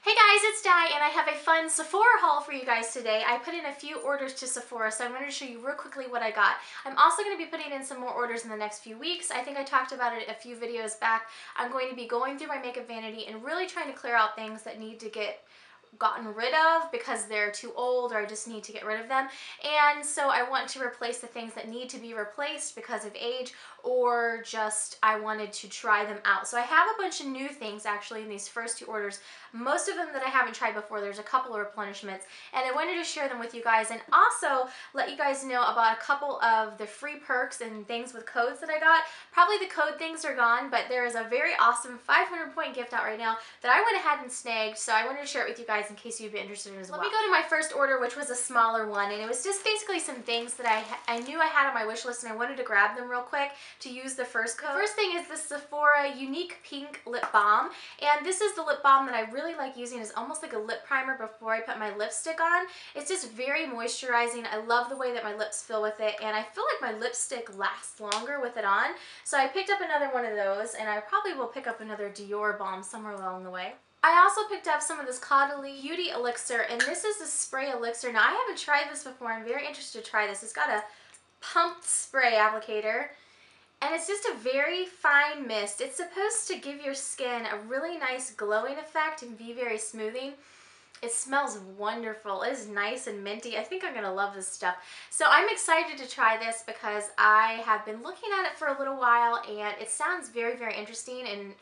Hey guys, it's Di and I have a fun Sephora haul for you guys today. I put in a few orders to Sephora, so I'm going to show you real quickly what I got. I'm also going to be putting in some more orders in the next few weeks. I think I talked about it a few videos back. I'm going to be going through my makeup vanity and really trying to clear out things that need to get gotten rid of because they're too old or I just need to get rid of them. And so I want to replace the things that need to be replaced because of age, or just I wanted to try them out. So I have a bunch of new things actually in these first two orders. Most of them that I haven't tried before. There's a couple of replenishments and I wanted to share them with you guys and also let you guys know about a couple of the free perks and things with codes that I got. Probably the code things are gone, but there is a very awesome 500-point gift out right now that I went ahead and snagged, so I wanted to share it with you guys in case you'd be interested in as well. Let me go to my first order, which was a smaller one, and it was just basically some things that I knew I had on my wish list and I wanted to grab them real quick to use the first code. The first thing is the Sephora Unique Pink Lip Balm, and this is the lip balm that I really like using. It's almost like a lip primer before I put my lipstick on. It's just very moisturizing. I love the way that my lips feel with it, and I feel like my lipstick lasts longer with it on. So I picked up another one of those, and I probably will pick up another Dior balm somewhere along the way. I also picked up some of this Caudalie Beauty Elixir, and this is a spray elixir. Now, I haven't tried this before. I'm very interested to try this. It's got a pumped spray applicator, and it's just a very fine mist. It's supposed to give your skin a really nice glowing effect and be very smoothing. It smells wonderful. It is nice and minty. I think I'm going to love this stuff. So I'm excited to try this because I have been looking at it for a little while and it sounds very, very interesting, and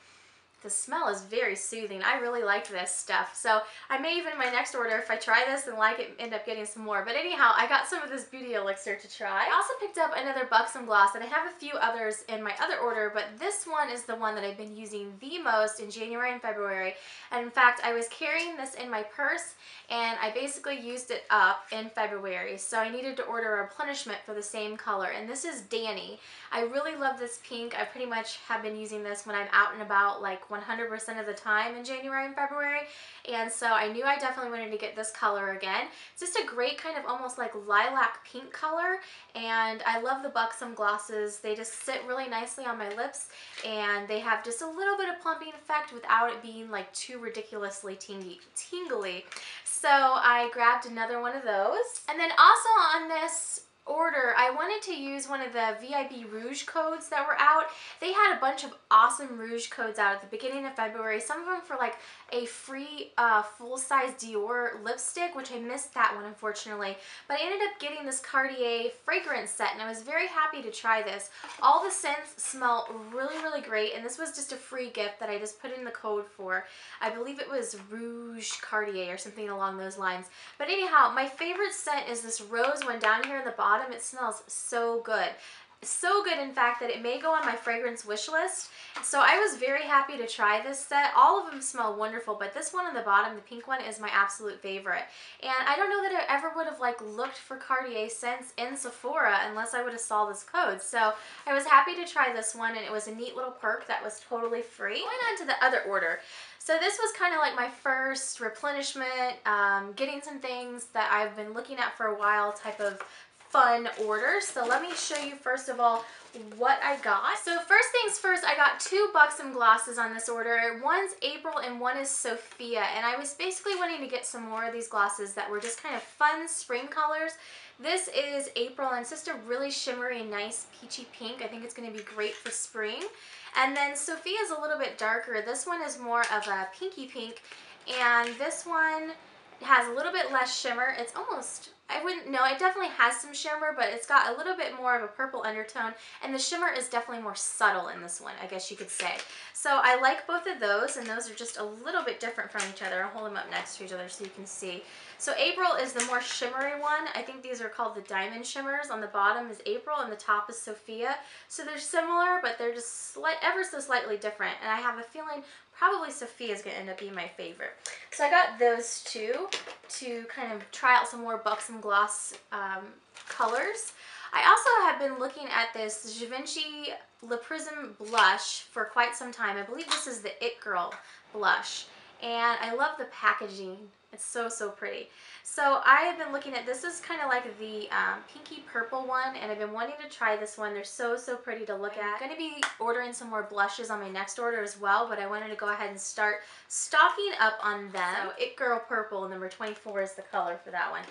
the smell is very soothing. I really like this stuff. So I may even in my next order, if I try this and like it, end up getting some more. But anyhow, I got some of this beauty elixir to try. I also picked up another Buxom gloss, and I have a few others in my other order, but this one is the one that I've been using the most in January and February. And in fact, I was carrying this in my purse and I basically used it up in February. So I needed to order a replenishment for the same color. And this is Danny. I really love this pink. I pretty much have been using this when I'm out and about like 100% of the time in January and February, and so I knew I definitely wanted to get this color again. It's just a great kind of almost like lilac pink color, and I love the Buxom glosses. They just sit really nicely on my lips, and they have just a little bit of plumping effect without it being like too ridiculously tingly. So I grabbed another one of those, and then also on this order, I wanted to use one of the VIB Rouge codes that were out. They had a bunch of awesome Rouge codes out at the beginning of February, some of them for like a free full-size Dior lipstick, which I missed that one unfortunately, but I ended up getting this Cartier fragrance set and I was very happy to try this. All the scents smell really, really great, and this was just a free gift that I just put in the code for. I believe it was Rouge Cartier or something along those lines. But anyhow, my favorite scent is this rose one down here in the bottom. It smells so good. So good, in fact, that it may go on my fragrance wish list. So I was very happy to try this set. All of them smell wonderful, but this one on the bottom, the pink one, is my absolute favorite. And I don't know that I ever would have like looked for Cartier scents in Sephora unless I would have saw this code. So I was happy to try this one, and it was a neat little perk that was totally free. Going on to the other order. So this was kind of like my first replenishment, getting some things that I've been looking at for a while type of fun orders. So let me show you first of all what I got. So first things first, I got two Buxom glosses on this order. One's April and one is Sophia, and I was basically wanting to get some more of these glosses that were just kind of fun spring colors. This is April, and it's just a really shimmery, nice peachy pink. I think it's going to be great for spring. And then Sophia is a little bit darker. This one is more of a pinky pink, and this one has a little bit less shimmer. It's almost, I wouldn't know, it definitely has some shimmer, but it's got a little bit more of a purple undertone, and the shimmer is definitely more subtle in this one, I guess you could say. So I like both of those, and those are just a little bit different from each other. I'll hold them up next to each other so you can see. So April is the more shimmery one. I think these are called the diamond shimmers. On the bottom is April and the top is Sophia. So they're similar, but they're just ever so slightly different, and I have a feeling probably Sophia is going to end up being my favorite. So I got those two to kind of try out some more Buxom gloss colors. I also have been looking at this Givenchy Le Prisme blush for quite some time. I believe this is the It Girl blush. and I love the packaging. It's so, so pretty. So I have been looking at, this is kind of like the pinky purple one, and I've been wanting to try this one. They're so, so pretty to look at. I'm going to be ordering some more blushes on my next order as well, but I wanted to go ahead and start stocking up on them. So It Girl Purple, number 24 is the color for that one.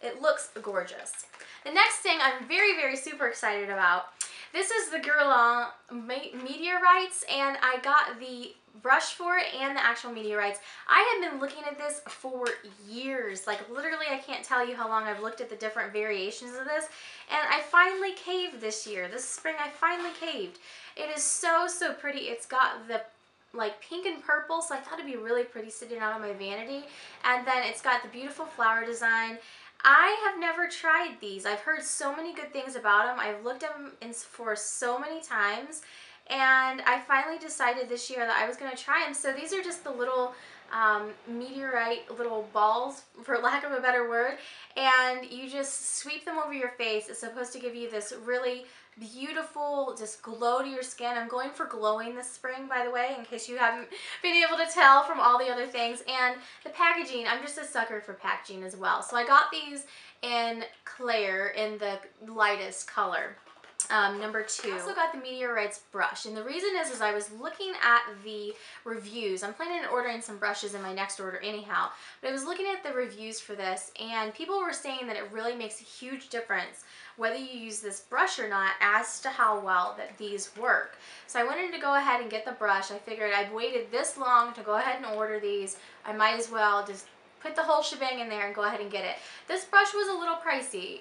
It looks gorgeous. The next thing I'm very, very super excited about, this is the Guerlain Meteorites, and I got the brush for it and the actual meteorites. I have been looking at this for years. Like literally, I can't tell you how long I've looked at the different variations of this, and I finally caved this year. This spring I finally caved. It is so, so pretty. It's got the like pink and purple, so I thought it'd be really pretty sitting out on my vanity. And then it's got the beautiful flower design. I have never tried these. I've heard so many good things about them. I've looked at them in Sephora so many times, and I finally decided this year that I was going to try them. So these are just the little meteorite little balls, for lack of a better word, and you just sweep them over your face. It's supposed to give you this really beautiful just glow to your skin. I'm going for glowing this spring, by the way, in case you haven't been able to tell from all the other things. And the packaging, I'm just a sucker for packaging as well. So I got these in Claire in the lightest color. Number 2. I also got the Meteorites brush, and the reason is I was looking at the reviews. I'm planning on ordering some brushes in my next order anyhow, but I was looking at the reviews for this, and people were saying that it really makes a huge difference whether you use this brush or not as to how well that these work. So I wanted to go ahead and get the brush. I figured I've waited this long to go ahead and order these. I might as well just put the whole shebang in there and go ahead and get it. This brush was a little pricey.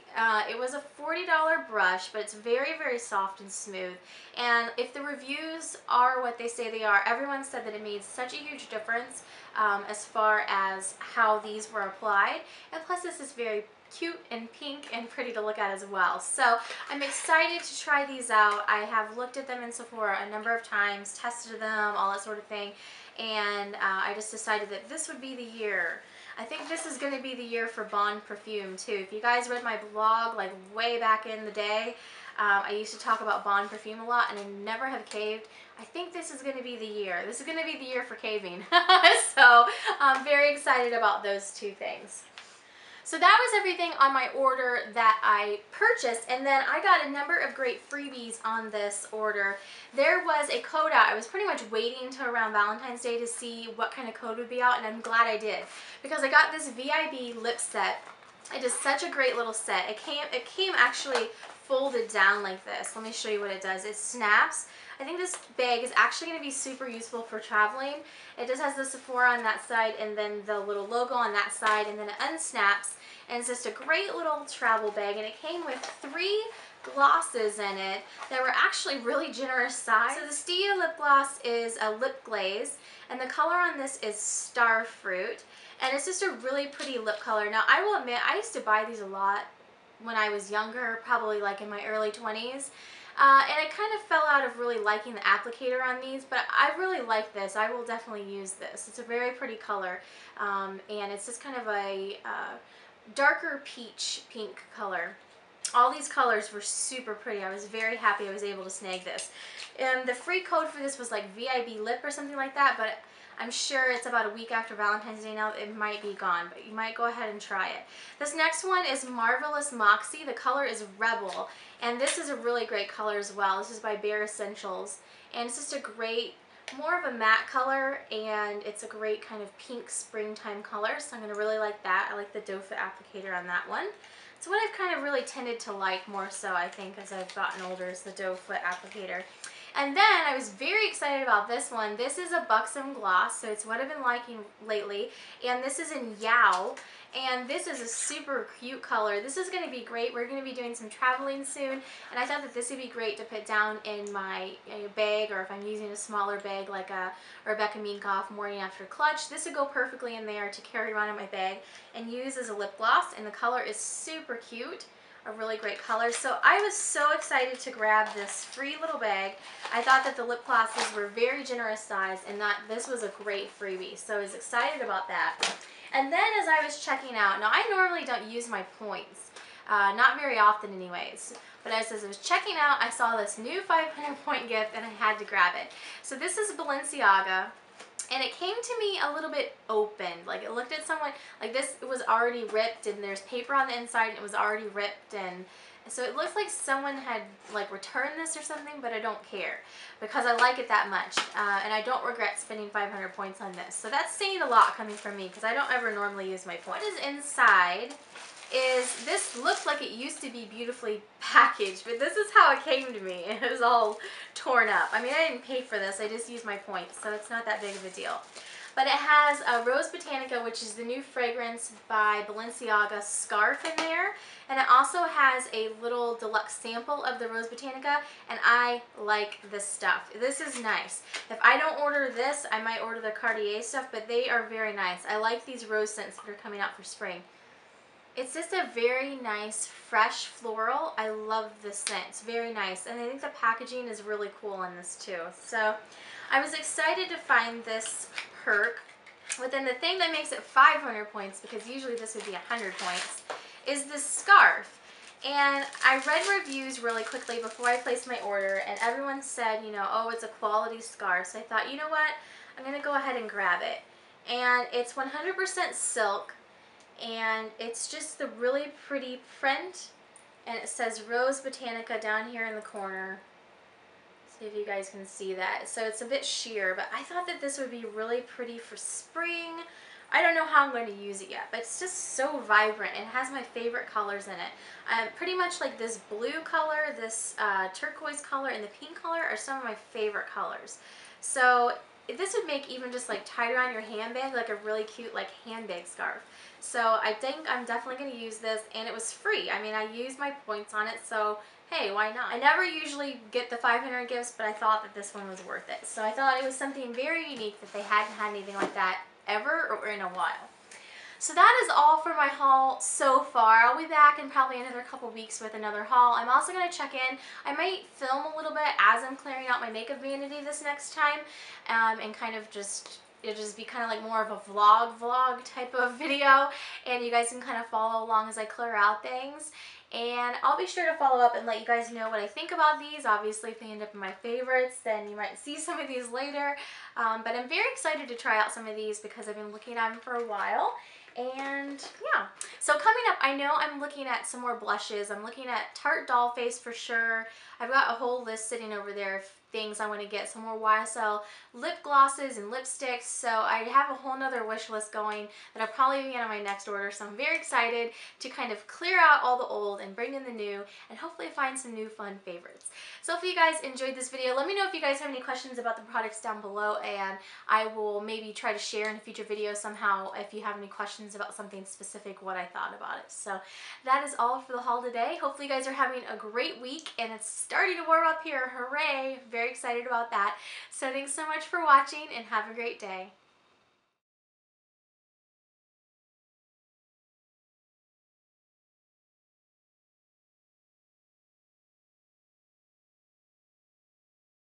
It was a $40 brush, but it's very, very soft and smooth. And if the reviews are what they say they are, everyone said that it made such a huge difference as far as how these were applied. And plus this is very cute and pink and pretty to look at as well. So I'm excited to try these out. I have looked at them in Sephora a number of times, tested them, all that sort of thing. And I just decided that this would be the year. I think this is going to be the year for Bond perfume too. If you guys read my blog like way back in the day, I used to talk about Bond perfume a lot, and I never have caved. I think this is going to be the year. This is going to be the year for caving. So I'm very excited about those two things. So that was everything on my order that I purchased, and then I got a number of great freebies on this order. There was a code out. I was pretty much waiting until around Valentine's Day to see what kind of code would be out, and I'm glad I did, because I got this VIB lip set. It is such a great little set. It came actually folded down like this. Let me show you what it does. It snaps. I think this bag is actually going to be super useful for traveling. It just has the Sephora on that side and then the little logo on that side, and then it unsnaps, and it's just a great little travel bag, and it came with 3 glosses in it that were actually really generous size. So the Stia lip gloss is a lip glaze, and the color on this is Starfruit, and it's just a really pretty lip color. Now I will admit, I used to buy these a lot when I was younger, probably like in my early 20s. And I kind of fell out of really liking the applicator on these, but I really like this. I will definitely use this. It's a very pretty color, and it's just kind of a darker peach pink color. All these colors were super pretty. I was very happy I was able to snag this. And the free code for this was like VIB lip or something like that, but I'm sure it's about a week after Valentine's Day now. It might be gone, but you might go ahead and try it. This next one is Marvelous Moxie. The color is Rebel, and this is a really great color as well. This is by Bare Essentials, and it's just a great, more of a matte color, and it's a great kind of pink springtime color, so I'm going to really like that. I like the doe foot applicator on that one. It's what I've kind of really tended to like more so, I think, as I've gotten older, is the doe foot applicator. And then I was very excited about this one. This is a Buxom gloss, so it's what I've been liking lately. And this is in Yao, and this is a super cute color. This is going to be great. We're going to be doing some traveling soon, and I thought that this would be great to put down in my bag, or if I'm using a smaller bag like a Rebecca Minkoff Morning After Clutch, this would go perfectly in there to carry around in my bag and use as a lip gloss, and the color is super cute. A really great color. So I was so excited to grab this free little bag. I thought that the lip glosses were very generous size, and that this was a great freebie. So I was excited about that. And then as I was checking out, now I normally don't use my points, not very often anyways, but as I was checking out, I saw this new 500 point gift and I had to grab it. So this is Balenciaga, And it came to me a little bit open. Like it looked at someone, like this was already ripped and there's paper on the inside and it was already ripped, and so it looks like someone had like returned this or something, but I don't care because I like it that much. And I don't regret spending 500 points on this. So that's saying a lot coming from me because I don't ever normally use my points. What is inside is, this looks like it used to be beautifully packaged, but this is how it came to me. It was all torn up. I mean, I didn't pay for this, I just used my points, so it's not that big of a deal. But it has a Rose Botanica, which is the new fragrance by Balenciaga scarf in there. And it also has a little deluxe sample of the Rose Botanica, and I like this stuff. This is nice. If I don't order this, I might order the Cartier stuff, but they are very nice. I like these rose scents that are coming out for spring. It's just a very nice, fresh floral. I love this scent. It's very nice. And I think the packaging is really cool on this too. So I was excited to find this perk. But then the thing that makes it 500 points, because usually this would be 100 points, is this scarf. And I read reviews really quickly before I placed my order, and everyone said, you know, oh, it's a quality scarf. So I thought, you know what? I'm going to go ahead and grab it. And it's 100% silk. And it's just the really pretty print, and it says Rose Botanica down here in the corner. See if you guys can see that. So it's a bit sheer, but I thought that this would be really pretty for spring. I don't know how I'm going to use it yet, but it's just so vibrant. It has my favorite colors in it. Pretty much like this blue color, this turquoise color, and the pink color are some of my favorite colors. So this would make even just like tied around your handbag like a really cute like handbag scarf. So I think I'm definitely going to use this, and it was free. I mean, I used my points on it, so hey, why not? I never usually get the 500 gifts, but I thought that this one was worth it. So I thought it was something very unique that they hadn't had anything like that ever or in a while. So that is all for my haul so far. I'll be back in probably another couple weeks with another haul. I'm also going to check in. I might film a little bit as I'm clearing out my makeup vanity this next time, and kind of just, it'll just be kind of like more of a vlog type of video, and you guys can kind of follow along as I clear out things. And I'll be sure to follow up and let you guys know what I think about these. Obviously, if they end up in my favorites, then you might see some of these later. But I'm very excited to try out some of these because I've been looking at them for a while. And yeah, so coming up, I know I'm looking at some more blushes. I'm looking at Tarte Doll Face for sure. I've got a whole list sitting over there of things I want to get. Some more YSL lip glosses and lipsticks. So I have a whole nother wish list going that I'll probably be on my next order. So I'm very excited to kind of clear out all the old and bring in the new, and hopefully find some new fun favorites. So if you guys enjoyed this video, let me know if you guys have any questions about the products down below, and I will maybe try to share in a future video somehow if you have any questions about something specific, what I thought about it. So that is all for the haul today. Hopefully you guys are having a great week, and it's starting to warm up here. Hooray! Very excited about that. So thanks so much for watching, and have a great day.